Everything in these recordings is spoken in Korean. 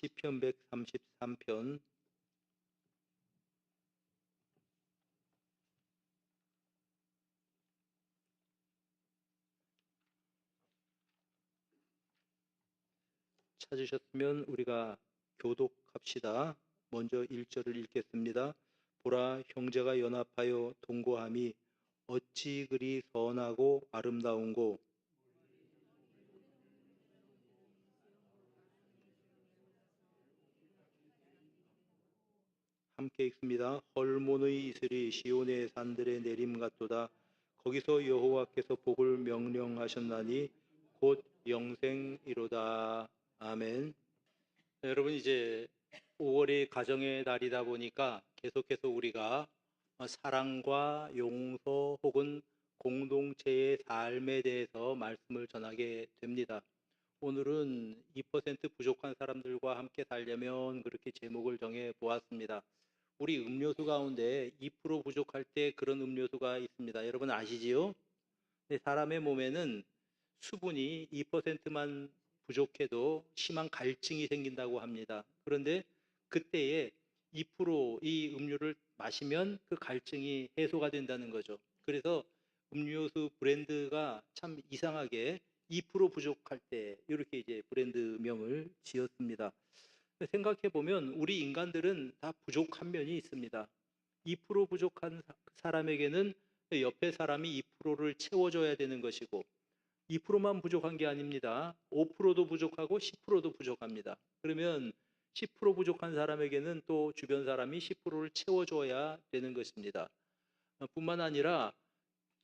시편 133편 찾으셨으면 우리가 교독합시다. 먼저 1절을 읽겠습니다. 보라, 형제가 연합하여 동거함이 어찌 그리 선하고 아름다운고. 함께 읽습니다. 헐몬의 이슬이 시온의 산들에 내림 같도다. 거기서 여호와께서 복을 명령하셨나니 곧 영생이로다. 아멘. 여러분, 이제 5월이 가정의 달이다 보니까 계속해서 우리가 사랑과 용서 혹은 공동체의 삶에 대해서 말씀을 전하게 됩니다. 오늘은 2% 부족한 사람들과 함께 살려면 그렇게 제목을 정해 보았습니다. 우리 음료수 가운데 2% 부족할 때 그런 음료수가 있습니다. 여러분 아시지요? 사람의 몸에는 수분이 2%만 부족해도 심한 갈증이 생긴다고 합니다. 그런데 그때에 2%이 음료를 마시면 그 갈증이 해소가 된다는 거죠. 그래서 음료수 브랜드가 참 이상하게 2% 부족할 때 이렇게 이제 브랜드명을 지었습니다. 생각해 보면 우리 인간들은 다 부족한 면이 있습니다. 2% 부족한 사람에게는 옆에 사람이 2%를 채워줘야 되는 것이고, 2%만 부족한 게 아닙니다. 5%도 부족하고 10%도 부족합니다. 그러면 10% 부족한 사람에게는 또 주변 사람이 10%를 채워줘야 되는 것입니다. 뿐만 아니라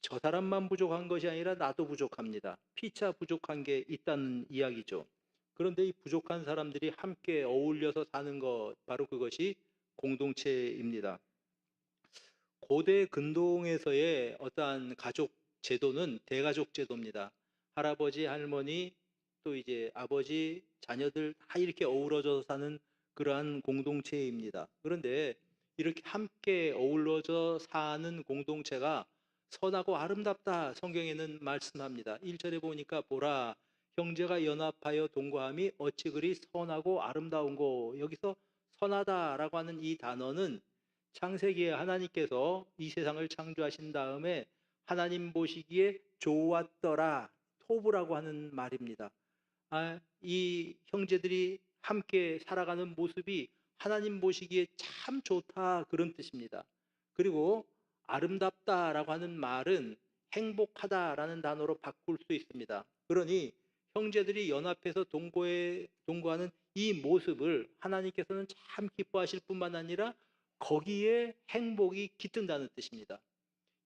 저 사람만 부족한 것이 아니라 나도 부족합니다. 피차 부족한 게 있다는 이야기죠. 그런데 이 부족한 사람들이 함께 어울려서 사는 것, 바로 그것이 공동체입니다. 고대 근동에서의 어떠한 가족 제도는 대가족 제도입니다. 할아버지, 할머니, 또 이제 아버지, 자녀들 다 이렇게 어우러져 사는 그러한 공동체입니다. 그런데 이렇게 함께 어우러져 사는 공동체가 선하고 아름답다, 성경에는 말씀합니다. 1절에 보니까 보라, 형제가 연합하여 동거함이 어찌 그리 선하고 아름다운고. 여기서 선하다라고 하는 이 단어는 창세기에 하나님께서 이 세상을 창조하신 다음에 하나님 보시기에 좋았더라, 토브라고 하는 말입니다. 이 형제들이 함께 살아가는 모습이 하나님 보시기에 참 좋다, 그런 뜻입니다. 그리고 아름답다라고 하는 말은 행복하다라는 단어로 바꿀 수 있습니다. 그러니 형제들이 연합해서 동거하는 이 모습을 하나님께서는 참 기뻐하실 뿐만 아니라 거기에 행복이 깃든다는 뜻입니다.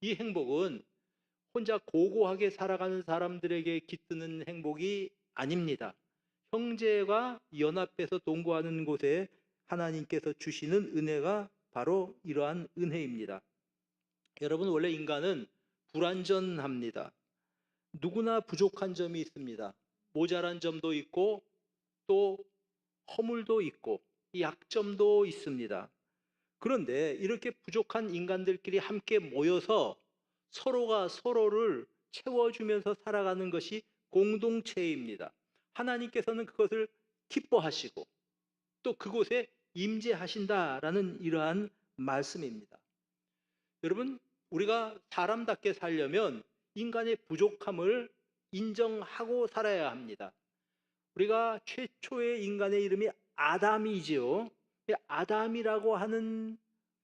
이 행복은 혼자 고고하게 살아가는 사람들에게 깃드는 행복이 아닙니다. 형제가 연합해서 동거하는 곳에 하나님께서 주시는 은혜가 바로 이러한 은혜입니다. 여러분, 원래 인간은 불완전합니다. 누구나 부족한 점이 있습니다. 모자란 점도 있고 또 허물도 있고 약점도 있습니다. 그런데 이렇게 부족한 인간들끼리 함께 모여서 서로가 서로를 채워주면서 살아가는 것이 공동체입니다. 하나님께서는 그것을 기뻐하시고 또 그곳에 임재하신다라는 이러한 말씀입니다. 여러분, 우리가 사람답게 살려면 인간의 부족함을 인정하고 살아야 합니다. 우리가 최초의 인간의 이름이 아담이지요. 아담이라고 하는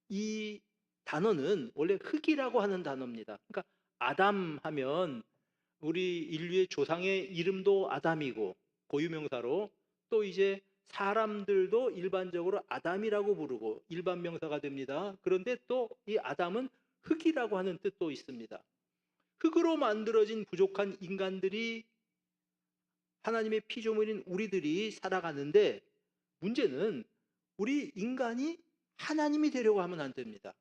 이 단어는 원래 흙이라고 하는 단어입니다. 그러니까 아담 하면 우리 인류의 조상의 이름도 아담이고 고유명사로, 또 이제 사람들도 일반적으로 아담이라고 부르고 일반 명사가 됩니다. 그런데 또 이 아담은 흙이라고 하는 뜻도 있습니다. 흙으로 만들어진 부족한 인간들이, 하나님의 피조물인 우리들이 살아가는데, 문제는 우리 인간이 하나님이 되려고 하면 안 됩니다.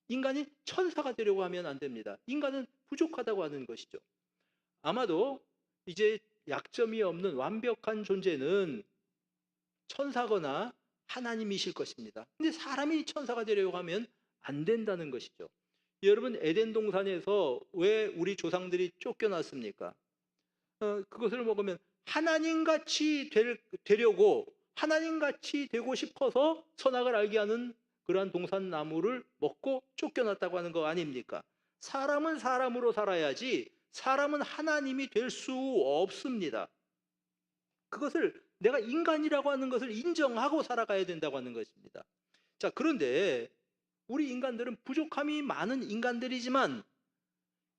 인간이 천사가 되려고 하면 안 됩니다. 인간은 부족하다고 하는 것이죠. 아마도 이제 약점이 없는 완벽한 존재는 천사거나 하나님이실 것입니다. 근데 사람이 천사가 되려고 하면 안 된다는 것이죠. 여러분, 에덴 동산에서 왜 우리 조상들이 쫓겨났습니까? 그것을 먹으면 하나님같이 되려고 하나님같이 되고 싶어서 선악을 알게 하는 그러한 동산나무를 먹고 쫓겨났다고 하는 거 아닙니까? 사람은 사람으로 살아야지 사람은 하나님이 될 수 없습니다. 그것을 내가 인간이라고 하는 것을 인정하고 살아가야 된다고 하는 것입니다. 자, 그런데 우리 인간들은 부족함이 많은 인간들이지만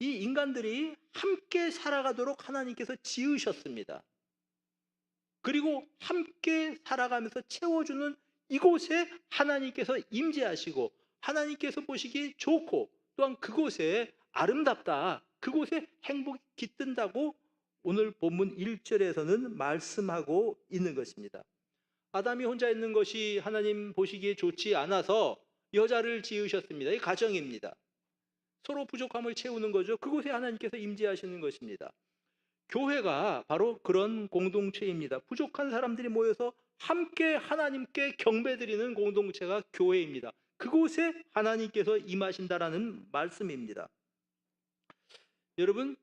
이 인간들이 함께 살아가도록 하나님께서 지으셨습니다. 그리고 함께 살아가면서 채워주는 이곳에 하나님께서 임재하시고 하나님께서 보시기에 좋고 또한 그곳에 아름답다, 그곳에 행복이 깃든다고 오늘 본문 1절에서는 말씀하고 있는 것입니다. 아담이 혼자 있는 것이 하나님 보시기에 좋지 않아서 여자를 지으셨습니다. 이 가정입니다. 서로 부족함을 채우는 거죠. 그곳에 하나님께서 임재하시는 것입니다. 교회가 바로 그런 공동체입니다. 부족한 사람들이 모여서 함께 하나님께 경배드리는 공동체가 교회입니다. 그곳에 하나님께서 임하신다라는 말씀입니다. 여러분,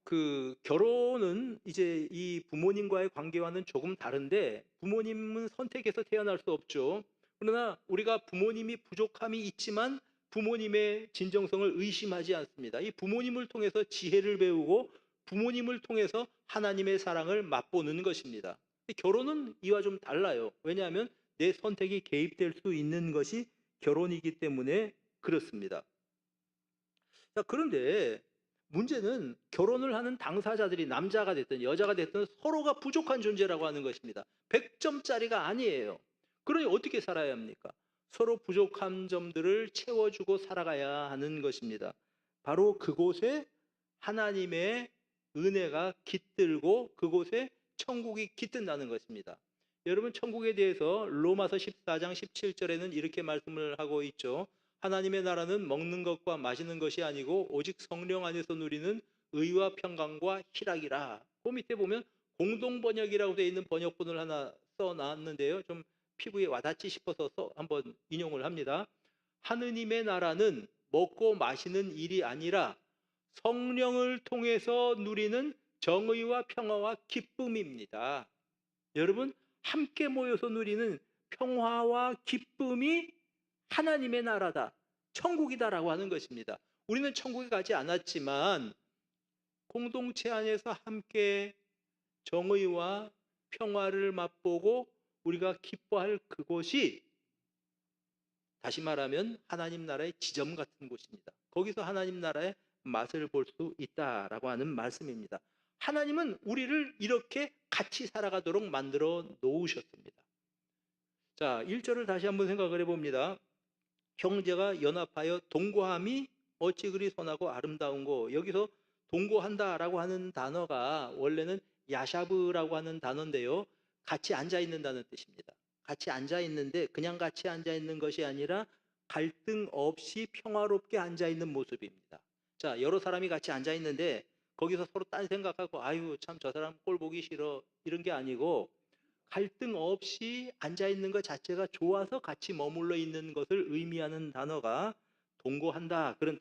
그 결혼은 이제 이 부모님과의 관계와는 조금 다른데 부모님은 선택해서 태어날 수 없죠. 그러나 우리가 부모님이 부족함이 있지만 부모님의 진정성을 의심하지 않습니다. 이 부모님을 통해서 지혜를 배우고 부모님을 통해서 하나님의 사랑을 맛보는 것입니다. 결혼은 이와 좀 달라요. 왜냐하면 내 선택이 개입될 수 있는 것이 결혼이기 때문에 그렇습니다. 자, 그런데 문제는 결혼을 하는 당사자들이 남자가 됐든 여자가 됐든 서로가 부족한 존재라고 하는 것입니다. 100점짜리가 아니에요. 그러니 어떻게 살아야 합니까? 서로 부족한 점들을 채워주고 살아가야 하는 것입니다. 바로 그곳에 하나님의 은혜가 깃들고 그곳에 천국이 깃든다는 것입니다. 여러분, 천국에 대해서 로마서 14장 17절에는 이렇게 말씀을 하고 있죠. 하나님의 나라는 먹는 것과 마시는 것이 아니고 오직 성령 안에서 누리는 의와 평강과 희락이라. 그 밑에 보면 공동번역이라고 되어 있는 번역본을 하나 써놨는데요. 좀 피부에 와닿지 싶어서 한번 인용을 합니다. 하느님의 나라는 먹고 마시는 일이 아니라 성령을 통해서 누리는 정의와 평화와 기쁨입니다. 여러분, 함께 모여서 누리는 평화와 기쁨이 하나님의 나라다, 천국이다라고 하는 것입니다. 우리는 천국에 가지 않았지만 공동체 안에서 함께 정의와 평화를 맛보고 우리가 기뻐할 그곳이 다시 말하면 하나님 나라의 지점 같은 곳입니다. 거기서 하나님 나라의 맛을 볼 수 있다라고 하는 말씀입니다. 하나님은 우리를 이렇게 같이 살아가도록 만들어 놓으셨습니다. 자, 1절을 다시 한번 생각을 해봅니다. 형제가 연합하여 동거함이 어찌 그리 선하고 아름다운고. 여기서 동거한다라고 하는 단어가 원래는 야샤브라고 하는 단어인데요, 같이 앉아 있는다는 뜻입니다. 같이 앉아 있는데 그냥 같이 앉아 있는 것이 아니라 갈등 없이 평화롭게 앉아 있는 모습입니다. 자, 여러 사람이 같이 앉아 있는데 거기서 서로 딴 생각하고 아유 참 저 사람 꼴 보기 싫어 이런 게 아니고 갈등 없이 앉아 있는 것 자체가 좋아서 같이 머물러 있는 것을 의미하는 단어가 동거한다, 그런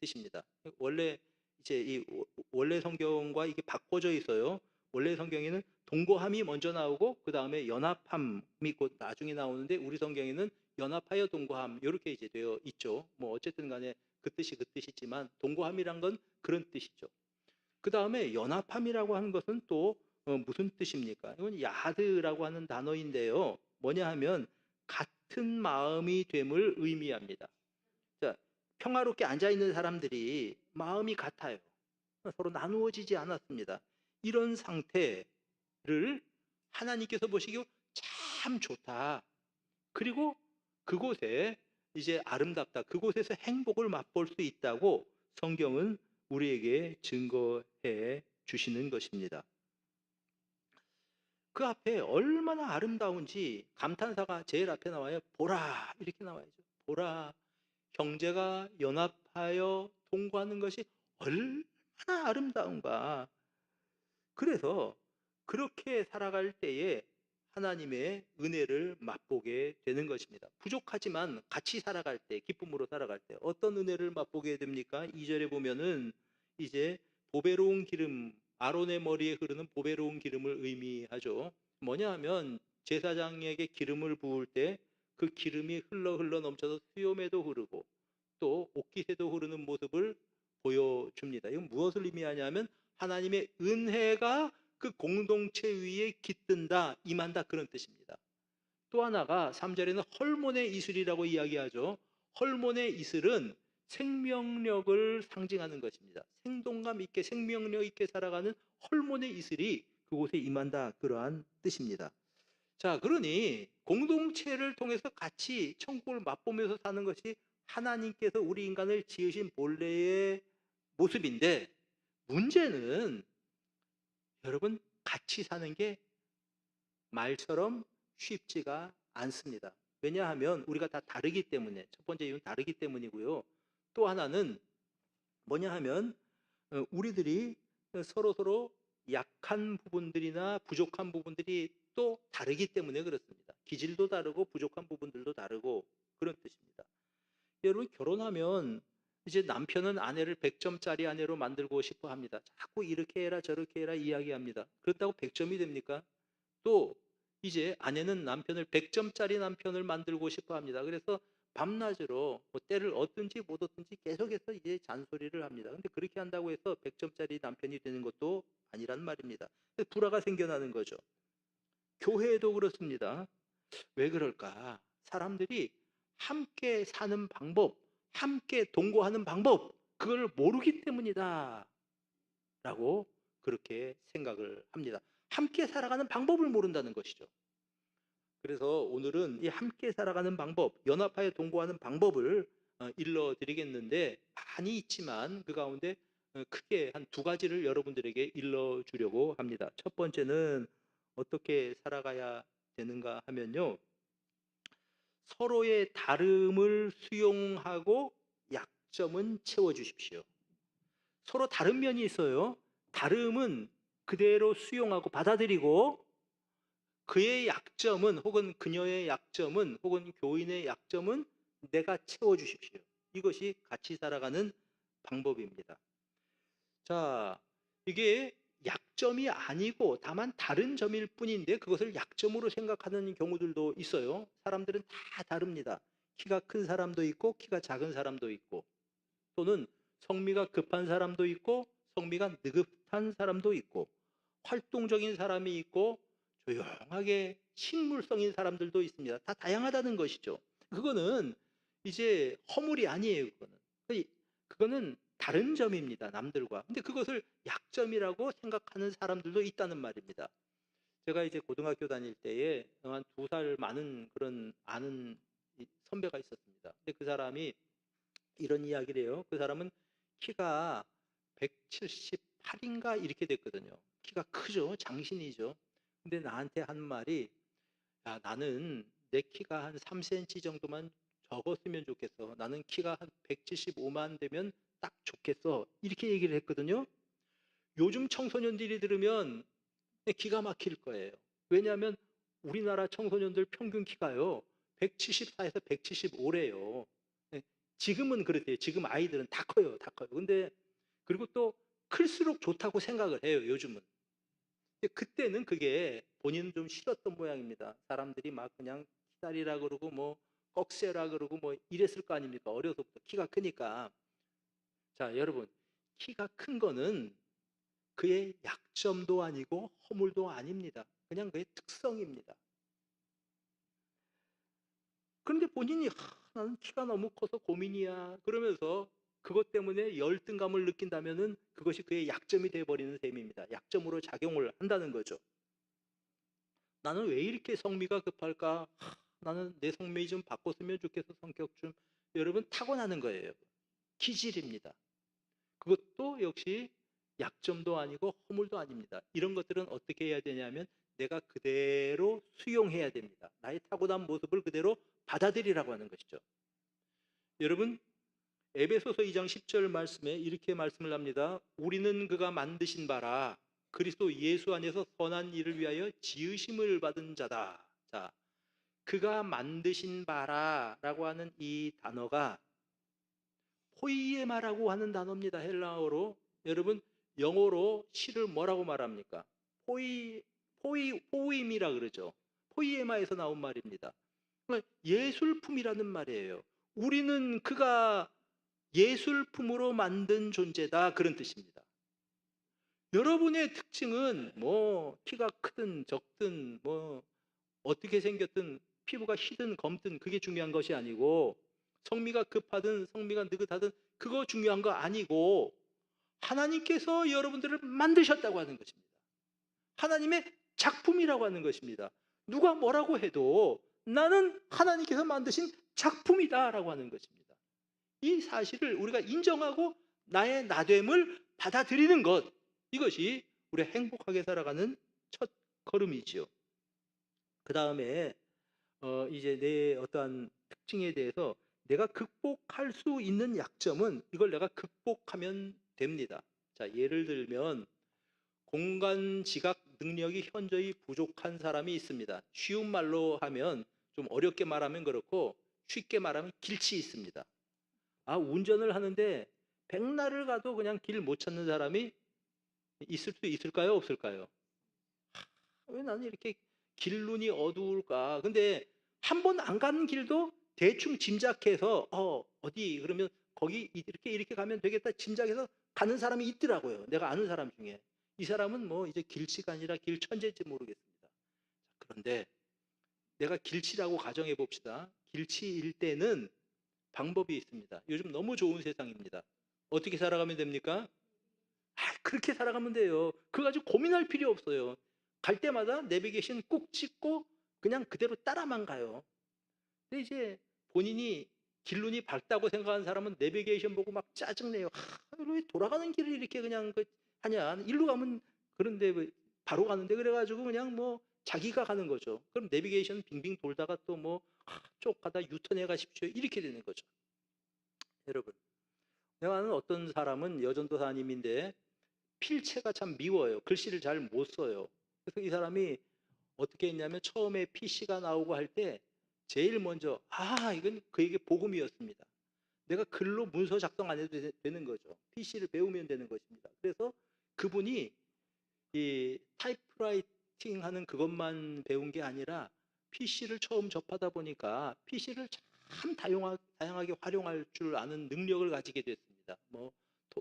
뜻입니다. 원래 이제 이 원래 성경과 이게 바꿔져 있어요. 원래 성경에는 동거함이 먼저 나오고 그 다음에 연합함이 곧 나중에 나오는데 우리 성경에는 연합하여 동거함 이렇게 이제 되어 있죠. 뭐 어쨌든 간에 그 뜻이지만 동거함이란 건 그런 뜻이죠. 그 다음에 연합함이라고 하는 것은 또 무슨 뜻입니까? 이건 야드라고 하는 단어인데요. 뭐냐 하면 같은 마음이 됨을 의미합니다. 자, 평화롭게 앉아있는 사람들이 마음이 같아요. 서로 나누어지지 않았습니다. 이런 상태를 하나님께서 보시기에 참 좋다. 그리고 그곳에 이제 아름답다. 그곳에서 행복을 맛볼 수 있다고 성경은 우리에게 증거해 주시는 것입니다. 그 앞에 얼마나 아름다운지 감탄사가 제일 앞에 나와요. 보라, 이렇게 나와야죠. 보라, 형제가 연합하여 동거하는 것이 얼마나 아름다운가. 그래서 그렇게 살아갈 때에 하나님의 은혜를 맛보게 되는 것입니다. 부족하지만 같이 살아갈 때, 기쁨으로 살아갈 때 어떤 은혜를 맛보게 됩니까? 2절에 보면은 이제 보배로운 기름, 아론의 머리에 흐르는 보배로운 기름을 의미하죠. 뭐냐 하면 제사장에게 기름을 부을 때 그 기름이 흘러 넘쳐서 수염에도 흐르고 또 옷깃에도 흐르는 모습을 보여줍니다. 이건 무엇을 의미하냐면 하나님의 은혜가 그 공동체 위에 깃든다, 임한다, 그런 뜻입니다. 또 하나가 3절에는 헐몬의 이슬이라고 이야기하죠. 헐몬의 이슬은 생명력을 상징하는 것입니다. 생동감 있게 생명력 있게 살아가는 헐몬의 이슬이 그곳에 임한다, 그러한 뜻입니다. 자, 그러니 공동체를 통해서 같이 천국을 맛보면서 사는 것이 하나님께서 우리 인간을 지으신 본래의 모습인데, 문제는 여러분 같이 사는 게 말처럼 쉽지가 않습니다. 왜냐하면 우리가 다 다르기 때문에, 첫 번째 이유는 다르기 때문이고요. 또 하나는 뭐냐 하면 우리들이 서로 약한 부분들이나 부족한 부분들이 또 다르기 때문에 그렇습니다. 기질도 다르고 부족한 부분들도 다르고 그런 뜻입니다. 여러분, 결혼하면 이제 남편은 아내를 100점짜리 아내로 만들고 싶어 합니다. 자꾸 이렇게 해라 저렇게 해라 이야기합니다. 그렇다고 100점이 됩니까? 또 이제 아내는 남편을 100점짜리 남편을 만들고 싶어 합니다. 그래서 밤낮으로 뭐 때를 얻든지 못 얻든지 계속해서 이제 잔소리를 합니다. 근데 그렇게 한다고 해서 100점짜리 남편이 되는 것도 아니란 말입니다. 불화가 생겨나는 거죠. 교회에도 그렇습니다. 왜 그럴까? 사람들이 함께 사는 방법, 함께 동거하는 방법, 그걸 모르기 때문이다 라고 그렇게 생각을 합니다. 함께 살아가는 방법을 모른다는 것이죠. 그래서 오늘은 이 함께 살아가는 방법, 연합하여 동거하는 방법을 일러드리겠는데, 많이 있지만 그 가운데 크게 한 두 가지를 여러분들에게 일러주려고 합니다. 첫 번째는 어떻게 살아가야 되는가 하면요, 서로의 다름을 수용하고 약점은 채워주십시오. 서로 다른 면이 있어요. 다름은 그대로 수용하고 받아들이고, 그의 약점은 혹은 그녀의 약점은 혹은 교인의 약점은 내가 채워주십시오. 이것이 같이 살아가는 방법입니다. 자, 이게 약점이 아니고 다만 다른 점일 뿐인데 그것을 약점으로 생각하는 경우들도 있어요. 사람들은 다 다릅니다. 키가 큰 사람도 있고 키가 작은 사람도 있고, 또는 성미가 급한 사람도 있고 성미가 느긋한 사람도 있고, 활동적인 사람이 있고 조용하게 식물성인 사람들도 있습니다. 다 다양하다는 것이죠. 그거는 이제 허물이 아니에요. 그거는 다른 점입니다. 남들과. 근데 그것을 약점이라고 생각하는 사람들도 있다는 말입니다. 제가 이제 고등학교 다닐 때에 한 2살 많은 그런 아는 선배가 있었습니다. 근데 그 사람이 이런 이야기를 해요. 그 사람은 키가 178인가 이렇게 됐거든요. 키가 크죠. 장신이죠. 근데 나한테 한 말이, 야, 나는 내 키가 한 3cm 정도만 적었으면 좋겠어. 나는 키가 한 175만 되면 딱 좋겠어. 이렇게 얘기를 했거든요. 요즘 청소년들이 들으면 기가 막힐 거예요. 왜냐하면 우리나라 청소년들 평균 키가요 174에서 175래요. 지금은 그렇대요. 지금 아이들은 다 커요. 다 커요. 근데 그리고 또 클수록 좋다고 생각을 해요. 요즘은. 그때는 그게 본인은 좀 싫었던 모양입니다. 사람들이 막 그냥 키다리라 그러고 뭐 꺽쇠라 그러고 뭐 이랬을 거 아닙니까? 어려서부터 키가 크니까. 자, 여러분, 키가 큰 거는 그의 약점도 아니고 허물도 아닙니다. 그냥 그의 특성입니다. 그런데 본인이 나는 키가 너무 커서 고민이야 그러면서 그것 때문에 열등감을 느낀다면은 그것이 그의 약점이 되어버리는 셈입니다. 약점으로 작용을 한다는 거죠. 나는 왜 이렇게 성미가 급할까? 나는 내 성미 좀 바꿨으면 좋겠어. 성격 좀. 여러분, 타고나는 거예요. 기질입니다. 그것도 역시 약점도 아니고 허물도 아닙니다. 이런 것들은 어떻게 해야 되냐면 내가 그대로 수용해야 됩니다. 나의 타고난 모습을 그대로 받아들이라고 하는 것이죠. 여러분, 에베소서 2장 10절 말씀에 이렇게 말씀을 합니다. 우리는 그가 만드신 바라 그리스도 예수 안에서 선한 일을 위하여 지으심을 받은 자다. 자, 그가 만드신 바라라고 하는 이 단어가 포이에마라고 하는 단어입니다. 헬라어로. 여러분, 영어로 시를 뭐라고 말합니까? 포임이라 그러죠. 포이에마에서 나온 말입니다. 그러니까 예술품이라는 말이에요. 우리는 그가 예술품으로 만든 존재다, 그런 뜻입니다. 여러분의 특징은 뭐 키가 크든 적든 뭐 어떻게 생겼든 피부가 희든 검든 그게 중요한 것이 아니고, 성미가 급하든 성미가 느긋하든 그거 중요한 거 아니고, 하나님께서 여러분들을 만드셨다고 하는 것입니다. 하나님의 작품이라고 하는 것입니다. 누가 뭐라고 해도 나는 하나님께서 만드신 작품이다라고 하는 것입니다. 이 사실을 우리가 인정하고 나의 나됨을 받아들이는 것, 이것이 우리 행복하게 살아가는 첫 걸음이지요. 그 다음에 이제 내 어떠한 특징에 대해서 내가 극복할 수 있는 약점은 이걸 내가 극복하면 됩니다. 자, 예를 들면 공간 지각 능력이 현저히 부족한 사람이 있습니다. 쉬운 말로 하면, 좀 어렵게 말하면 그렇고 쉽게 말하면 길치 있습니다. 운전을 하는데 백날을 가도 그냥 길 못 찾는 사람이 있을 수 있을까요? 없을까요? 왜 나는 이렇게 길눈이 어두울까? 근데 한 번 안 가는 길도 대충 짐작해서 어디 그러면 거기 이렇게 가면 되겠다 짐작해서 가는 사람이 있더라고요. 내가 아는 사람 중에. 이 사람은 뭐 이제 길치가 아니라 길천재인지 모르겠습니다. 그런데 내가 길치라고 가정해 봅시다. 길치일 때는 방법이 있습니다. 요즘 너무 좋은 세상입니다. 어떻게 살아가면 됩니까? 그렇게 살아가면 돼요. 그거 가지고 고민할 필요 없어요. 갈 때마다 내비게이션 꾹 찍고 그냥 그대로 따라만 가요. 근데 이제 본인이 길눈이 밝다고 생각하는 사람은 내비게이션 보고 막 짜증내요. 왜 돌아가는 길을 이렇게 그냥 하냐. 일로 가면 그런데 왜 바로 가는데, 그래가지고 그냥 뭐 자기가 가는 거죠. 그럼 내비게이션 빙빙 돌다가 또 뭐 쪽 가다 유턴해 가십시오, 이렇게 되는 거죠. 여러분, 내가 아는 어떤 사람은 여전도사님인데 필체가 참 미워요. 글씨를 잘 못 써요. 그래서 이 사람이 어떻게 했냐면, 처음에 PC가 나오고 할 때 제일 먼저 이건 그에게 복음이었습니다. 내가 글로 문서 작성 안 해도 되는 거죠. PC를 배우면 되는 것입니다. 그래서 그분이 이 타이프라이팅 하는 그것만 배운 게 아니라 PC를 처음 접하다 보니까 PC를 참 다양하게 활용할 줄 아는 능력을 가지게 됐습니다. 뭐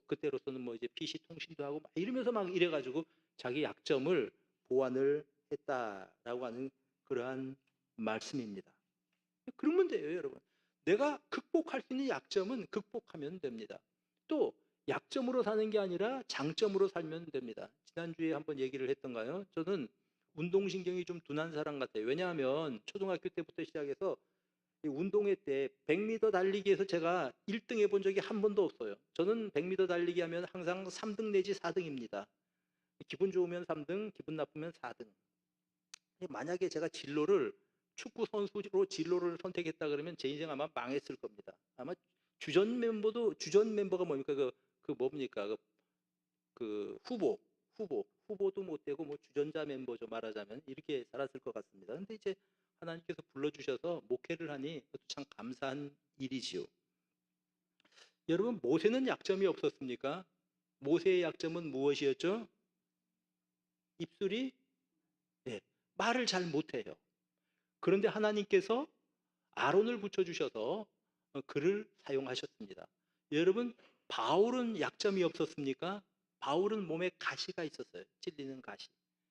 그때로서는 뭐 이제 PC 통신도 하고 막 이러면서 막 이래가지고 자기 약점을 보완을 했다라고 하는 그러한 말씀입니다. 그러면 돼요, 여러분. 내가 극복할 수 있는 약점은 극복하면 됩니다. 또 약점으로 사는 게 아니라 장점으로 살면 됩니다. 지난주에 한번 얘기를 했던가요? 저는 운동신경이 좀 둔한 사람 같아요. 왜냐하면 초등학교 때부터 시작해서 운동회 때 100m 달리기에서 제가 1등 해본 적이 한 번도 없어요. 저는 100m 달리기 하면 항상 3등 내지 4등입니다. 기분 좋으면 3등, 기분 나쁘면 4등. 만약에 제가 축구 선수로 진로를 선택했다 그러면 제 인생 아마 망했을 겁니다. 아마 주전 멤버가 뭡니까? 뭡니까? 후보도 못 되고 뭐 주전자 멤버죠, 말하자면. 이렇게 살았을 것 같습니다. 근데 이제 하나님께서 불러주셔서 목회를 하니 그것도 참 감사한 일이지요. 여러분, 모세는 약점이 없었습니까? 모세의 약점은 무엇이었죠? 입술이, 네, 말을 잘 못해요. 그런데 하나님께서 아론을 붙여주셔서 그를 사용하셨습니다. 여러분, 바울은 약점이 없었습니까? 바울은 몸에 가시가 있었어요. 찔리는 가시.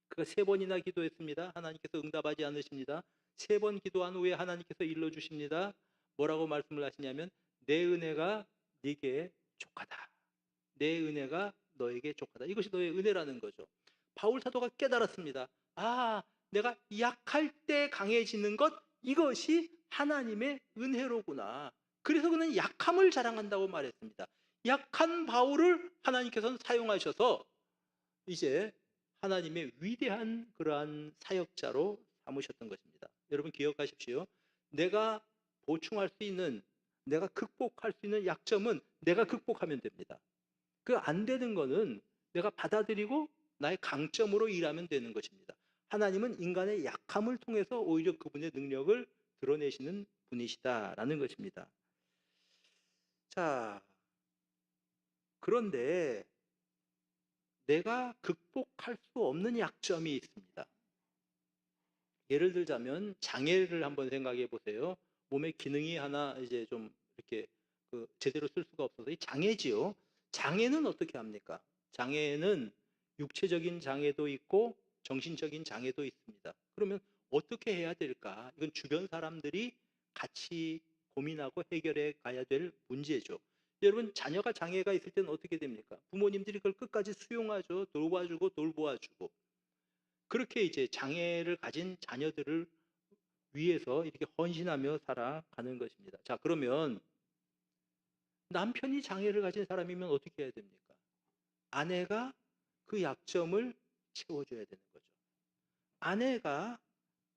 그가 3번이나 기도했습니다. 하나님께서 응답하지 않으십니다. 3번 기도한 후에 하나님께서 일러주십니다. 뭐라고 말씀을 하시냐면, 내 은혜가 네게 족하다. 내 은혜가 너에게 족하다. 이것이 너의 은혜라는 거죠. 바울 사도가 깨달았습니다. 내가 약할 때 강해지는 것, 이것이 하나님의 은혜로구나. 그래서 그는 약함을 자랑한다고 말했습니다. 약한 바울을 하나님께서는 사용하셔서 이제 하나님의 위대한 그러한 사역자로 삼으셨던 것입니다. 여러분, 기억하십시오. 내가 보충할 수 있는, 내가 극복할 수 있는 약점은 내가 극복하면 됩니다. 그 안 되는 거는 내가 받아들이고 나의 강점으로 일하면 되는 것입니다. 하나님은 인간의 약함을 통해서 오히려 그분의 능력을 드러내시는 분이시다라는 것입니다. 자, 그런데 내가 극복할 수 없는 약점이 있습니다. 예를 들자면 장애를 한번 생각해 보세요. 몸의 기능이 하나 이제 좀 이렇게 제대로 쓸 수가 없어서 이 장애지요. 장애는 어떻게 합니까? 장애는 육체적인 장애도 있고 정신적인 장애도 있습니다. 그러면 어떻게 해야 될까? 이건 주변 사람들이 같이 고민하고 해결해 가야 될 문제죠. 여러분, 자녀가 장애가 있을 때는 어떻게 됩니까? 부모님들이 그걸 끝까지 수용하죠. 돌봐주고 돌보아주고. 그렇게 이제 장애를 가진 자녀들을 위해서 이렇게 헌신하며 살아가는 것입니다. 자, 그러면 남편이 장애를 가진 사람이면 어떻게 해야 됩니까? 아내가 그 약점을 채워줘야 되는 거죠. 아내가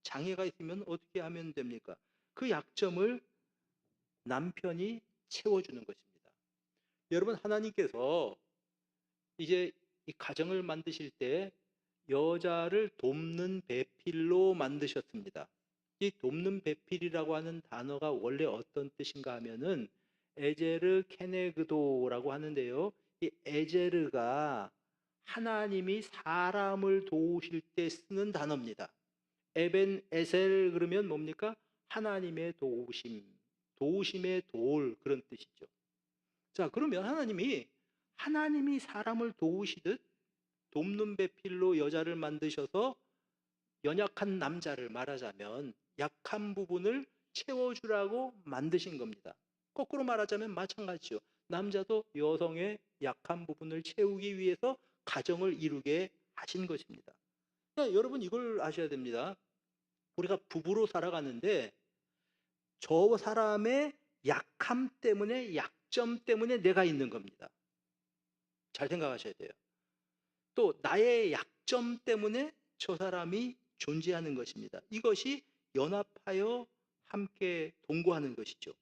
장애가 있으면 어떻게 하면 됩니까? 그 약점을 남편이 채워주는 것입니다. 여러분, 하나님께서 이제 이 가정을 만드실 때 여자를 돕는 배필로 만드셨습니다. 이 돕는 배필이라고 하는 단어가 원래 어떤 뜻인가 하면은 에제르 케네그도라고 하는데요. 이 에제르가 하나님이 사람을 도우실 때 쓰는 단어입니다. 에벤 에셀 그러면 뭡니까? 하나님의 도우심, 도우심의 도울 그런 뜻이죠. 자, 그러면 하나님이 사람을 도우시듯 돕는 배필로 여자를 만드셔서 연약한 남자를 말하자면 약한 부분을 채워주라고 만드신 겁니다. 거꾸로 말하자면 마찬가지죠. 남자도 여성의 약한 부분을 채우기 위해서 가정을 이루게 하신 것입니다. 그러니까 여러분, 이걸 아셔야 됩니다. 우리가 부부로 살아가는데 저 사람의 약함 때문에, 약점 때문에 내가 있는 겁니다. 잘 생각하셔야 돼요. 또 나의 약점 때문에 저 사람이 존재하는 것입니다. 이것이 연합하여 함께 동거하는 것이죠.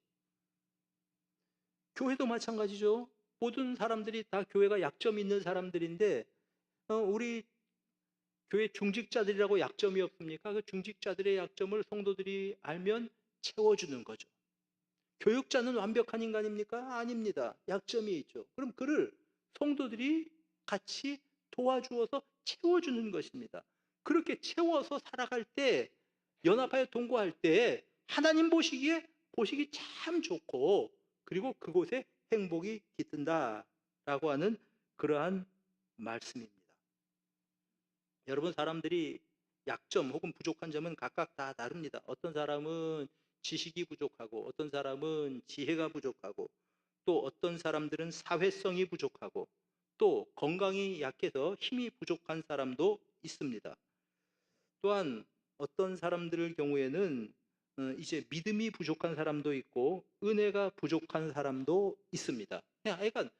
교회도 마찬가지죠. 모든 사람들이 다 교회가 약점이 있는 사람들인데 우리 교회 중직자들이라고 약점이 없습니까? 그 중직자들의 약점을 성도들이 알면 채워주는 거죠. 교육자는 완벽한 인간입니까? 아닙니다. 약점이 있죠. 그럼 그를 성도들이 같이 도와주어서 채워주는 것입니다. 그렇게 채워서 살아갈 때, 연합하여 동거할 때 하나님 보시기에 보시기 참 좋고, 그리고 그곳에 행복이 깃든다라고 하는 그러한 말씀입니다. 여러분, 사람들이 약점 혹은 부족한 점은 각각 다 다릅니다. 어떤 사람은 지식이 부족하고, 어떤 사람은 지혜가 부족하고, 또 어떤 사람들은 사회성이 부족하고, 또 건강이 약해서 힘이 부족한 사람도 있습니다. 또한 어떤 사람들의 경우에는 이제 믿음이 부족한 사람도 있고 은혜가 부족한 사람도 있습니다. 그러니까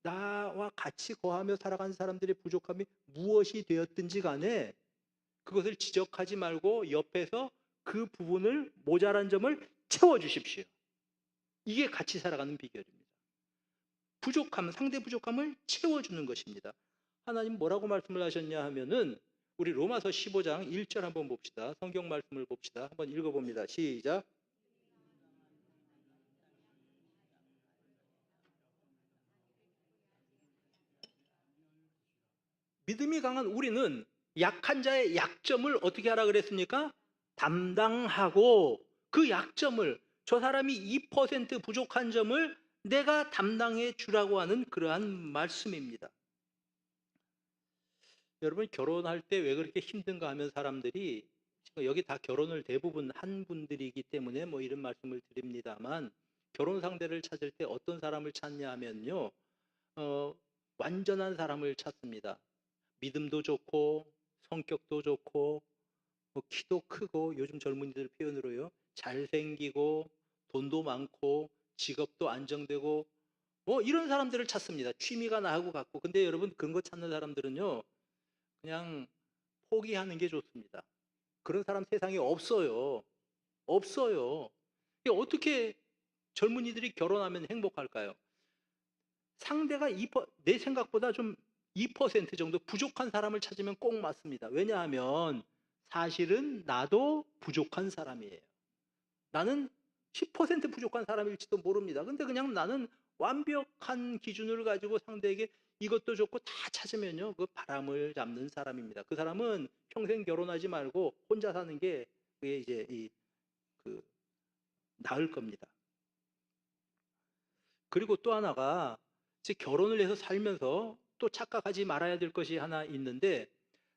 나와 같이 거하며 살아가는 사람들의 부족함이 무엇이 되었든지 간에 그것을 지적하지 말고 옆에서 그 부분을, 모자란 점을 채워주십시오. 이게 같이 살아가는 비결입니다. 부족함, 상대 부족함을 채워주는 것입니다. 하나님 뭐라고 말씀을 하셨냐 하면은 우리 로마서 15장 1절 한번 봅시다. 성경 말씀을 봅시다. 한번 읽어봅니다. 시작. 믿음이 강한 우리는 약한 자의 약점을 어떻게 하라 그랬습니까? 담당하고 그 약점을, 저 사람이 2% 부족한 점을 내가 담당해 주라고 하는 그러한 말씀입니다. 여러분, 결혼할 때 왜 그렇게 힘든가 하면 사람들이, 여기 다 결혼을 대부분 한 분들이기 때문에 뭐 이런 말씀을 드립니다만, 결혼 상대를 찾을 때 어떤 사람을 찾냐 하면요, 완전한 사람을 찾습니다. 믿음도 좋고 성격도 좋고 뭐 키도 크고, 요즘 젊은이들 표현으로요, 잘생기고 돈도 많고 직업도 안정되고 뭐 이런 사람들을 찾습니다. 취미가 나하고 같고. 근데 여러분, 그런 거 찾는 사람들은요 그냥 포기하는 게 좋습니다. 그런 사람 세상에 없어요. 없어요. 어떻게 젊은이들이 결혼하면 행복할까요? 상대가 내 생각보다 좀 2% 정도 부족한 사람을 찾으면 꼭 맞습니다. 왜냐하면 사실은 나도 부족한 사람이에요. 나는 10% 부족한 사람일지도 모릅니다. 근데 그냥 나는 완벽한 기준을 가지고 상대에게 이것도 좋고 다 찾으면요, 그 바람을 잡는 사람입니다. 그 사람은 평생 결혼하지 말고 혼자 사는 게 그게 이제 그 나을 겁니다. 그리고 또 하나가 이제 결혼을 해서 살면서 또 착각하지 말아야 될 것이 하나 있는데,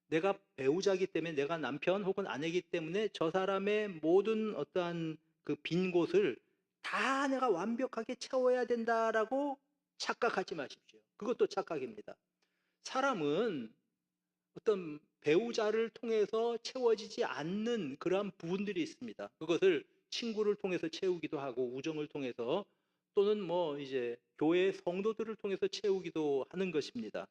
내가 배우자기 때문에, 내가 남편 혹은 아내이기 때문에 저 사람의 모든 어떠한 그 빈 곳을 다 내가 완벽하게 채워야 된다라고 착각하지 마십시오. 그것도 착각입니다. 사람은 어떤 배우자를 통해서 채워지지 않는 그러한 부분들이 있습니다. 그것을 친구를 통해서 채우기도 하고, 우정을 통해서, 또는 뭐 이제 교회 성도들을 통해서 채우기도 하는 것입니다.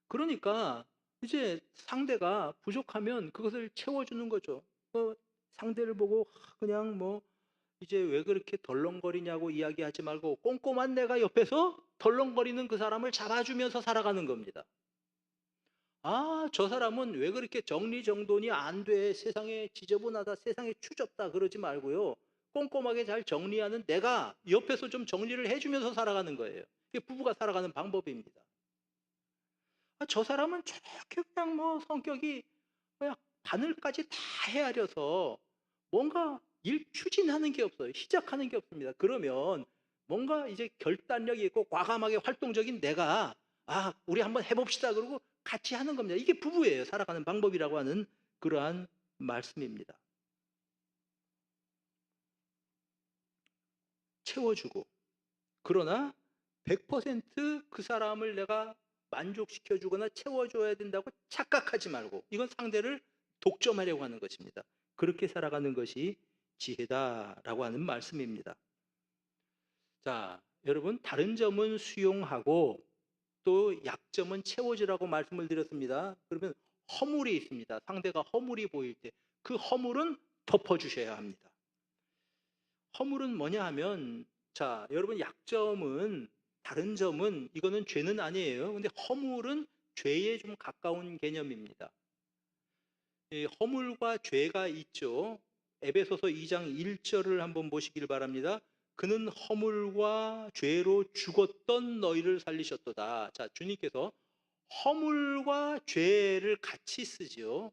그러니까 이제 상대가 부족하면 그것을 채워주는 거죠. 상대를 보고 그냥 뭐 이제 왜 그렇게 덜렁거리냐고 이야기하지 말고, 꼼꼼한 내가 옆에서 덜렁거리는 그 사람을 잡아주면서 살아가는 겁니다. 저 사람은 왜 그렇게 정리정돈이 안 돼, 세상에 지저분하다, 세상에 추졌다 그러지 말고요, 꼼꼼하게 잘 정리하는 내가 옆에서 좀 정리를 해주면서 살아가는 거예요. 이게 부부가 살아가는 방법입니다. 저 사람은 저렇게 그냥 뭐 성격이 그냥 바늘까지 다 헤아려서 뭔가 일 추진하는 게 없어요. 시작하는 게 없습니다. 그러면 뭔가 이제 결단력이 있고 과감하게 활동적인 내가 우리 한번 해봅시다 그러고 같이 하는 겁니다. 이게 부부예요. 살아가는 방법이라고 하는 그러한 말씀입니다. 채워주고, 그러나 100% 사람을 내가 만족시켜주거나 채워줘야 된다고 착각하지 말고, 이건 상대를 독점하려고 하는 것입니다. 그렇게 살아가는 것이 지혜다라고 하는 말씀입니다. 자, 여러분, 다른 점은 수용하고 또 약점은 채워주라고 말씀을 드렸습니다. 그러면 허물이 있습니다. 상대가 허물이 보일 때 그 허물은 덮어주셔야 합니다. 허물은 뭐냐 하면, 자, 여러분, 약점은, 다른 점은, 이거는 죄는 아니에요. 근데 허물은 죄에 좀 가까운 개념입니다. 허물과 죄가 있죠. 에베소서 2장 1절을 한번 보시길 바랍니다. 그는 허물과 죄로 죽었던 너희를 살리셨도다. 자, 주님께서 허물과 죄를 같이 쓰죠.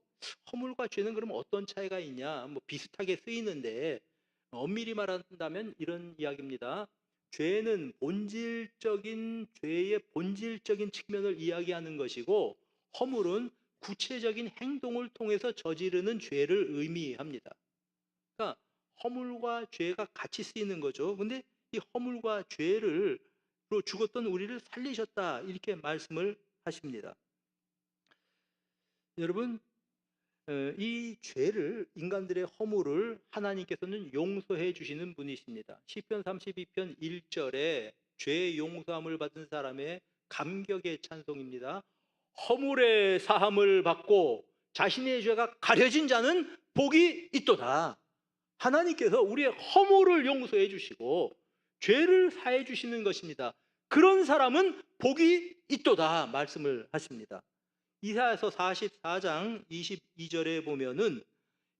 허물과 죄는 그럼 어떤 차이가 있냐? 뭐 비슷하게 쓰이는데, 엄밀히 말한다면 이런 이야기입니다. 죄는 죄의 본질적인 측면을 이야기하는 것이고, 허물은 구체적인 행동을 통해서 저지르는 죄를 의미합니다. 그러니까 허물과 죄가 같이 쓰이는 거죠. 근데 이 허물과 죄로 죽었던 우리를 살리셨다, 이렇게 말씀을 하십니다. 여러분, 이 죄를, 인간들의 허물을 하나님께서는 용서해 주시는 분이십니다. 시편 32편 1절에 죄 용서함을 받은 사람의 감격의 찬송입니다. 허물의 사함을 받고 자신의 죄가 가려진 자는 복이 있도다. 하나님께서 우리의 허물을 용서해 주시고 죄를 사해 주시는 것입니다. 그런 사람은 복이 있도다 말씀을 하십니다. 이사야서 44장 22절에 보면은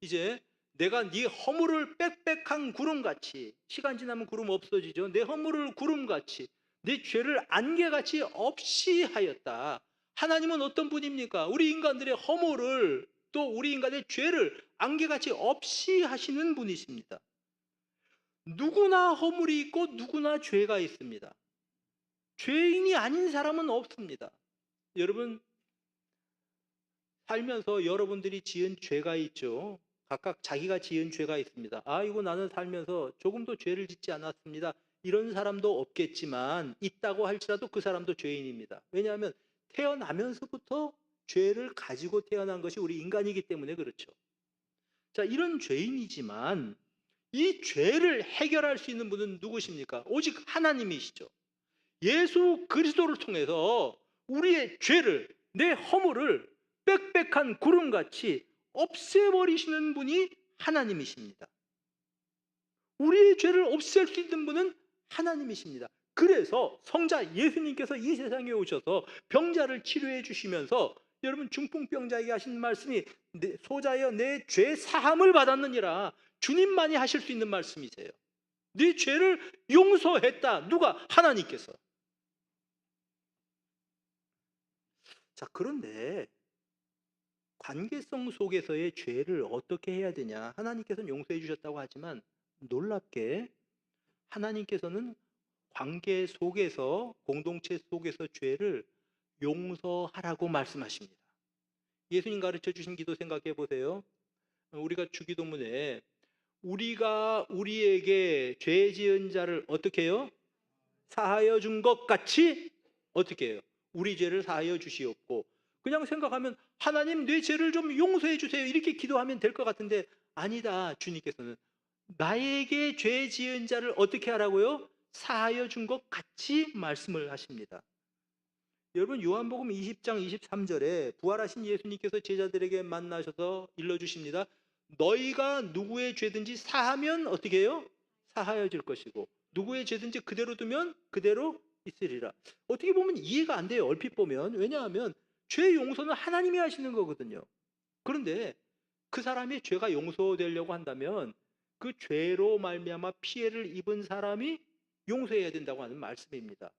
이제 내가 네 허물을 빽빽한 구름같이, 시간 지나면 구름 없어지죠. 내 허물을 구름같이, 내 죄를 안개같이 없이 하였다. 하나님은 어떤 분입니까? 우리 인간들의 허물을, 또 우리 인간의 죄를 안개같이 없이 하시는 분이십니다. 누구나 허물이 있고 누구나 죄가 있습니다. 죄인이 아닌 사람은 없습니다. 여러분, 살면서 여러분들이 지은 죄가 있죠. 각각 자기가 지은 죄가 있습니다. 이거 나는 살면서 조금도 죄를 짓지 않았습니다, 이런 사람도 없겠지만, 있다고 할지라도 그 사람도 죄인입니다. 왜냐하면 태어나면서부터 죄를 가지고 태어난 것이 우리 인간이기 때문에 그렇죠. 자, 이런 죄인이지만 이 죄를 해결할 수 있는 분은 누구십니까? 오직 하나님이시죠. 예수 그리스도를 통해서 우리의 죄를, 내 허물을 빽빽한 구름같이 없애버리시는 분이 하나님이십니다. 우리의 죄를 없앨 수 있는 분은 하나님이십니다. 그래서 성자 예수님께서 이 세상에 오셔서 병자를 치료해 주시면서, 여러분, 중풍병자에게 하신 말씀이 소자여 내 죄 사함을 받았느니라, 주님만이 하실 수 있는 말씀이세요. 네 죄를 용서했다. 누가? 하나님께서. 자, 그런데 관계성 속에서의 죄를 어떻게 해야 되냐? 하나님께서는 용서해 주셨다고 하지만 놀랍게 하나님께서는 관계 속에서, 공동체 속에서 죄를 용서하라고 말씀하십니다. 예수님 가르쳐 주신 기도 생각해 보세요. 우리가 주기도문에 우리가 우리에게 죄 지은 자를 어떻게 해요? 사하여 준 것 같이 어떻게 해요? 우리 죄를 사하여 주시옵고. 그냥 생각하면 하나님 내 죄를 좀 용서해 주세요 이렇게 기도하면 될 것 같은데 아니다. 주님께서는 나에게 죄 지은 자를 어떻게 하라고요? 사하여 준 것 같이 말씀을 하십니다. 여러분 요한복음 20장 23절에 부활하신 예수님께서 제자들에게 만나셔서 일러주십니다. 너희가 누구의 죄든지 사하면 어떻게 해요? 사하여질 것이고 누구의 죄든지 그대로 두면 그대로 있으리라. 어떻게 보면 이해가 안 돼요. 얼핏 보면. 왜냐하면 죄 용서는 하나님이 하시는 거거든요. 그런데 그 사람이 죄가 용서되려고 한다면 그 죄로 말미암아 피해를 입은 사람이 용서해야 된다고 하는 말씀입니다.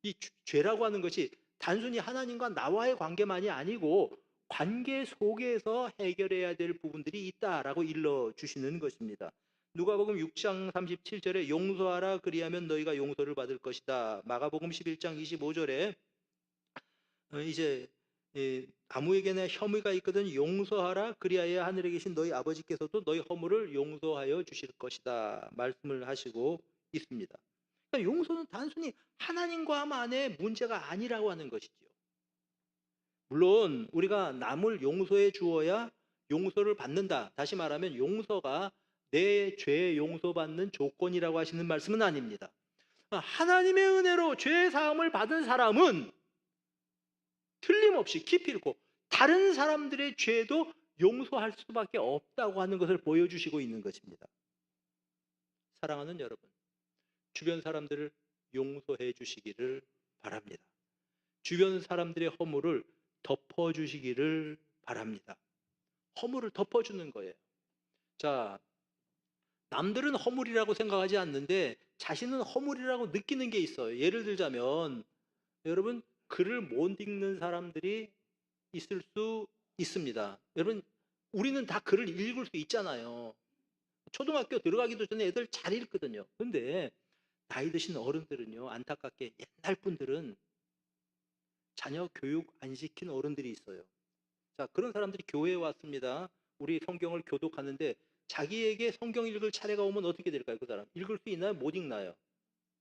이 죄라고 하는 것이 단순히 하나님과 나와의 관계만이 아니고 관계 속에서 해결해야 될 부분들이 있다라고 일러주시는 것입니다. 누가복음 6장 37절에 용서하라 그리하면 너희가 용서를 받을 것이다. 마가복음 11장 25절에 이제 아무에게나 혐의가 있거든 용서하라 그리하여 하늘에 계신 너희 아버지께서도 너희 허물을 용서하여 주실 것이다 말씀을 하시고 있습니다. 그러니까 용서는 단순히 하나님과만의 문제가 아니라고 하는 것이죠. 물론 우리가 남을 용서해 주어야 용서를 받는다. 다시 말하면 용서가 내 죄 용서받는 조건이라고 하시는 말씀은 아닙니다. 하나님의 은혜로 죄 사함을 받은 사람은 틀림없이 기필코 다른 사람들의 죄도 용서할 수밖에 없다고 하는 것을 보여주시고 있는 것입니다. 사랑하는 여러분, 주변 사람들을 용서해 주시기를 바랍니다. 주변 사람들의 허물을 덮어주시기를 바랍니다. 허물을 덮어주는 거예요. 자, 남들은 허물이라고 생각하지 않는데 자신은 허물이라고 느끼는 게 있어요. 예를 들자면 여러분 글을 못 읽는 사람들이 있을 수 있습니다. 여러분 우리는 다 글을 읽을 수 있잖아요. 초등학교 들어가기도 전에 애들 잘 읽거든요. 근데 나이 드신 어른들은요, 안타깝게 옛날 분들은 자녀 교육 안 시킨 어른들이 있어요. 자, 그런 사람들이 교회에 왔습니다. 우리 성경을 교독하는데 자기에게 성경 읽을 차례가 오면 어떻게 될까요? 그 사람 읽을 수 있나요? 못 읽나요?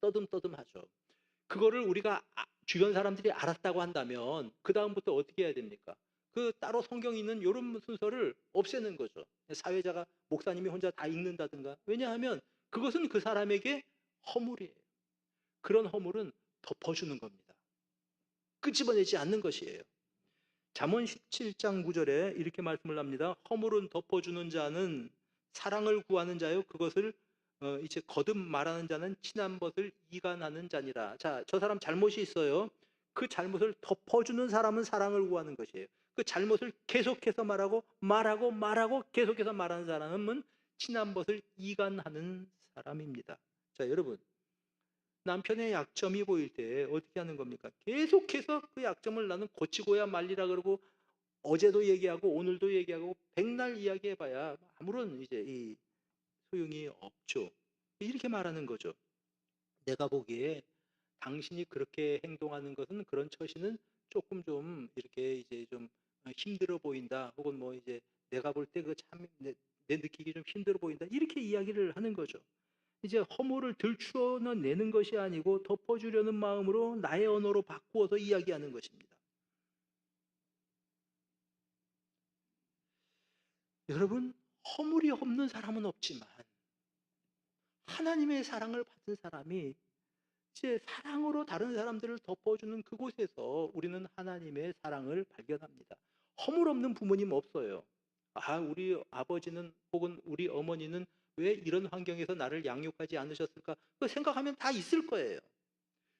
떠듬떠듬하죠. 그거를 우리가 주변 사람들이 알았다고 한다면 그 다음부터 어떻게 해야 됩니까? 그 따로 성경 있는 이런 순서를 없애는 거죠. 사회자가 목사님이 혼자 다 읽는다든가. 왜냐하면 그것은 그 사람에게 허물이에요. 그런 허물은 덮어주는 겁니다. 끄집어내지 않는 것이에요. 잠언 17장 9절에 이렇게 말씀을 합니다. 허물은 덮어주는 자는 사랑을 구하는 자요 그것을 이제 거듭 말하는 자는 친한 것을 이간하는 자니라. 자, 저 사람 잘못이 있어요. 그 잘못을 덮어주는 사람은 사랑을 구하는 것이에요. 그 잘못을 계속해서 말하고 계속해서 말하는 사람은 친한 것을 이간하는 사람입니다. 자, 여러분 남편의 약점이 보일 때 어떻게 하는 겁니까? 계속해서 그 약점을 나는 고치고야 말리라 그러고 어제도 얘기하고 오늘도 얘기하고 백날 이야기해봐야 아무런 이제 이 소용이 없죠. 이렇게 말하는 거죠. 내가 보기에 당신이 그렇게 행동하는 것은 그런 처신은 조금 좀 이렇게 이제 좀 힘들어 보인다. 혹은 뭐 이제 내가 볼 때 그 참 내 느끼기 좀 힘들어 보인다. 이렇게 이야기를 하는 거죠. 이제 허물을 들추어내는 것이 아니고 덮어주려는 마음으로 나의 언어로 바꾸어서 이야기하는 것입니다. 여러분 허물이 없는 사람은 없지만 하나님의 사랑을 받은 사람이 이제 사랑으로 다른 사람들을 덮어주는 그곳에서 우리는 하나님의 사랑을 발견합니다. 허물 없는 부모님 없어요. 우리 아버지는 혹은 우리 어머니는 왜 이런 환경에서 나를 양육하지 않으셨을까? 그 생각하면 다 있을 거예요.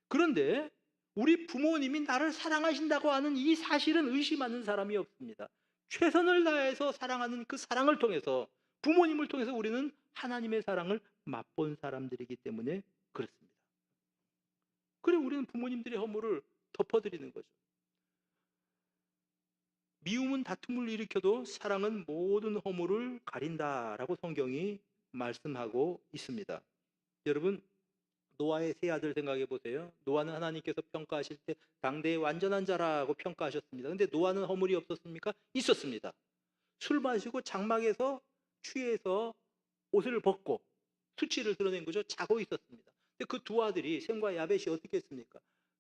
그런데 우리 부모님이 나를 사랑하신다고 하는 이 사실은 의심하는 사람이 없습니다. 최선을 다해서 사랑하는 그 사랑을 통해서 부모님을 통해서 우리는 하나님의 사랑을 맛본 사람들이기 때문에 그렇습니다. 그래 우리는 부모님들의 허물을 덮어드리는 거죠. 미움은 다툼을 일으켜도 사랑은 모든 허물을 가린다라고 성경이 말씀하고 있습니다. 여러분, 노아의 세 아들 생각해 보세요. 노아는 하나님께서 평가하실 때 당대의 완전한 자라고 평가하셨습니다. 근데 노아는 허물이 없었습니까? 있었습니다. 술 마시고 장막에서 취해서 옷을 벗고 수치를 드러낸 거죠. 자고 있었습니다. 근데 그 두 아들이 셈과 야벳이 어떻게 했습니까?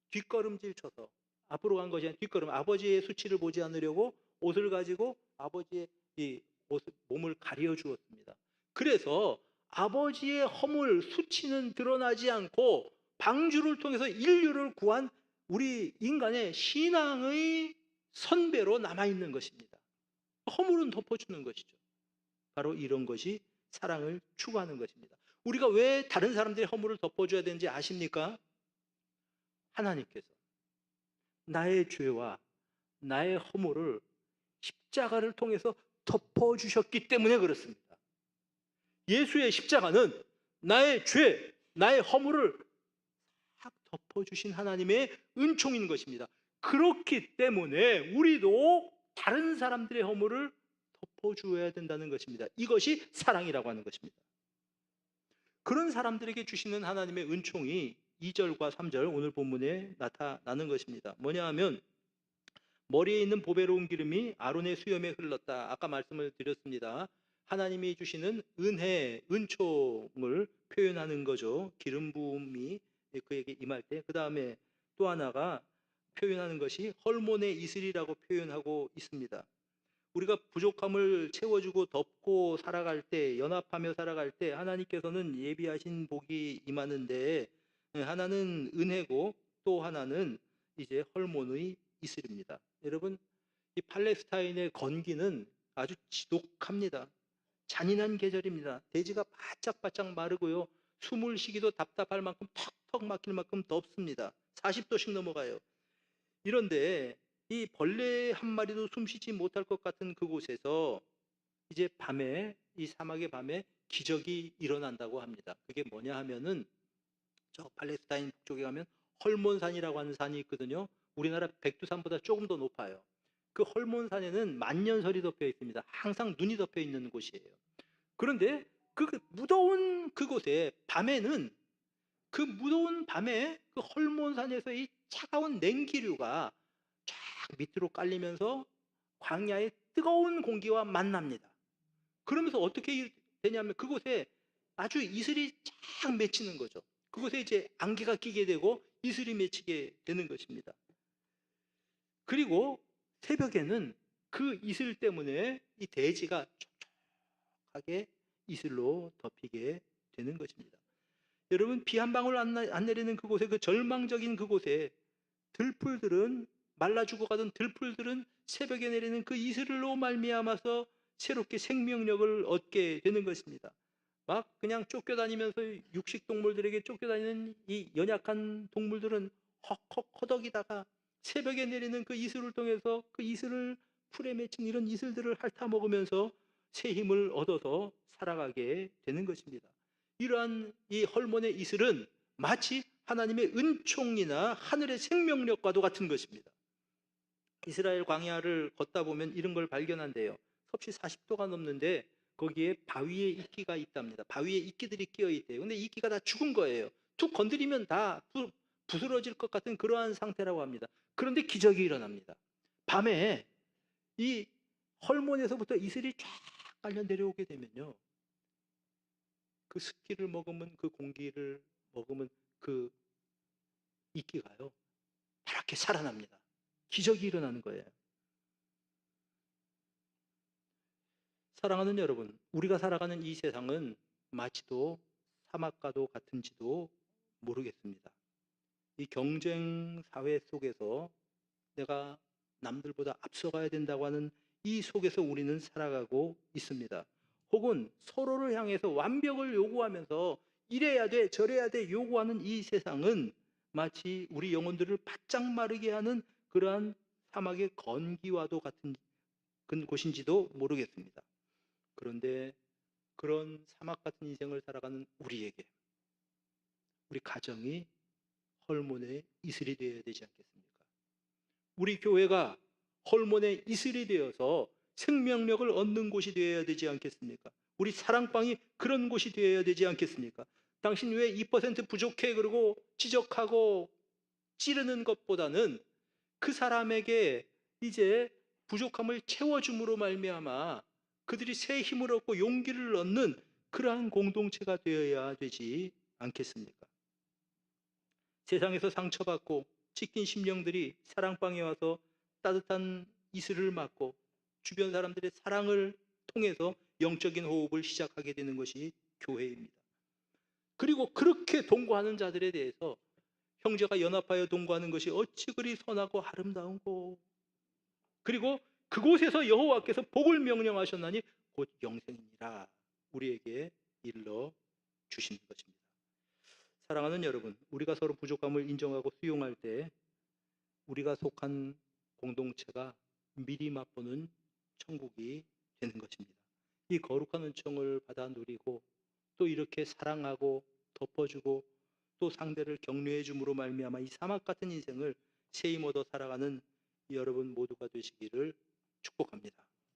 뒷걸음질 쳐서 앞으로 간 것이 아니라 뒷걸음, 아버지의 수치를 보지 않으려고 옷을 가지고 아버지의 이 몸을 가려 주었습니다. 그래서 아버지의 허물, 수치는 드러나지 않고 방주를 통해서 인류를 구한 우리 인간의 신앙의 선배로 남아있는 것입니다. 허물은 덮어주는 것이죠. 바로 이런 것이 사랑을 추구하는 것입니다. 우리가 왜 다른 사람들의 허물을 덮어줘야 되는지 아십니까? 하나님께서 나의 죄와 나의 허물을 십자가를 통해서 덮어주셨기 때문에 그렇습니다. 예수의 십자가는 나의 죄, 나의 허물을 딱 덮어주신 하나님의 은총인 것입니다. 그렇기 때문에 우리도 다른 사람들의 허물을 덮어주어야 된다는 것입니다. 이것이 사랑이라고 하는 것입니다. 그런 사람들에게 주시는 하나님의 은총이 2절과 3절 오늘 본문에 나타나는 것입니다. 뭐냐 하면 머리에 있는 보배로운 기름이 아론의 수염에 흘렀다. 아까 말씀을 드렸습니다. 하나님이 주시는 은혜, 은총을 표현하는 거죠. 기름 부음이 그에게 임할 때. 그 다음에 또 하나가 표현하는 것이 헐몬의 이슬이라고 표현하고 있습니다. 우리가 부족함을 채워주고 덮고 살아갈 때, 연합하며 살아갈 때 하나님께서는 예비하신 복이 임하는데 하나는 은혜고 또 하나는 이제 헐몬의 이슬입니다. 여러분, 이 팔레스타인의 건기는 아주 지독합니다. 잔인한 계절입니다. 대지가 바짝바짝 마르고요. 숨을 쉬기도 답답할 만큼 턱턱 막힐 만큼 덥습니다. 40도씩 넘어가요. 이런데 이 벌레 한 마리도 숨쉬지 못할 것 같은 그곳에서 이제 밤에, 이 사막의 밤에 기적이 일어난다고 합니다. 그게 뭐냐 하면은 저 팔레스타인 북쪽에 가면 헐몬산이라고 하는 산이 있거든요. 우리나라 백두산보다 조금 더 높아요. 그 헐몬산에는 만년설이 덮여 있습니다. 항상 눈이 덮여 있는 곳이에요. 그런데 그 무더운 그곳에 밤에는, 그 무더운 밤에 그 헐몬산에서 이 차가운 냉기류가 쫙 밑으로 깔리면서 광야의 뜨거운 공기와 만납니다. 그러면서 어떻게 되냐면 그곳에 아주 이슬이 쫙 맺히는 거죠. 그곳에 이제 안개가 끼게 되고 이슬이 맺히게 되는 것입니다. 그리고 새벽에는 그 이슬 때문에 이 대지가 촉촉하게 이슬로 덮이게 되는 것입니다. 여러분, 비 한 방울 안 내리는 그곳에, 그 절망적인 그곳에 들풀들은, 말라 죽어가던 들풀들은 새벽에 내리는 그 이슬로 말미암아서 새롭게 생명력을 얻게 되는 것입니다. 막 그냥 쫓겨다니면서 육식 동물들에게 쫓겨다니는 이 연약한 동물들은 헉헉 허덕이다가 새벽에 내리는 그 이슬을 통해서 그 이슬을 풀에 맺힌 이런 이슬들을 핥아 먹으면서 새 힘을 얻어서 살아가게 되는 것입니다. 이러한 이 헐몬의 이슬은 마치 하나님의 은총이나 하늘의 생명력과도 같은 것입니다. 이스라엘 광야를 걷다 보면 이런 걸 발견한대요. 섭씨 40도가 넘는데 거기에 바위에 이끼가 있답니다. 바위에 이끼들이 끼어 있대요. 근데 이끼가 다 죽은 거예요. 툭 건드리면 다 부스러질 것 같은 그러한 상태라고 합니다. 그런데 기적이 일어납니다. 밤에 이 헐몬에서부터 이슬이 쫙 깔려 내려오게 되면요, 그 습기를 머금은, 그 공기를 머금은 그 이끼가요, 파랗게 살아납니다. 기적이 일어나는 거예요. 사랑하는 여러분, 우리가 살아가는 이 세상은 마치도 사막과도 같은지도 모르겠습니다. 이 경쟁 사회 속에서 내가 남들보다 앞서가야 된다고 하는 이 속에서 우리는 살아가고 있습니다. 혹은 서로를 향해서 완벽을 요구하면서 이래야 돼, 저래야 돼 요구하는 이 세상은 마치 우리 영혼들을 바짝 마르게 하는 그러한 사막의 건기와도 같은 곳인지도 모르겠습니다. 그런데 그런 사막 같은 인생을 살아가는 우리에게, 우리 가정이 헐몬의 이슬이 되어야 되지 않겠습니까? 우리 교회가 헐몬의 이슬이 되어서 생명력을 얻는 곳이 되어야 되지 않겠습니까? 우리 사랑방이 그런 곳이 되어야 되지 않겠습니까? 당신 왜 2% 부족해 그러고 지적하고 찌르는 것보다는 그 사람에게 이제 부족함을 채워줌으로 말미암아 그들이 새 힘을 얻고 용기를 얻는 그러한 공동체가 되어야 되지 않겠습니까? 세상에서 상처받고 찢긴 심령들이 사랑방에 와서 따뜻한 이슬을 맞고 주변 사람들의 사랑을 통해서 영적인 호흡을 시작하게 되는 것이 교회입니다. 그리고 그렇게 동거하는 자들에 대해서 형제가 연합하여 동거하는 것이 어찌 그리 선하고 아름다운고, 그리고 그곳에서 여호와께서 복을 명령하셨나니 곧 영생이니라 우리에게 일러 주신 것입니다. 사랑하는 여러분, 우리가 서로 부족함을 인정하고 수용할 때 우리가 속한 공동체가 미리 맛보는 천국이 되는 것입니다. 이 거룩한 은총을 받아 누리고 또 이렇게 사랑하고 덮어주고 또 상대를 격려해 줌으로 말미암아 이 사막 같은 인생을 새 힘 얻어 살아가는 여러분 모두가 되시기를 축복합니다.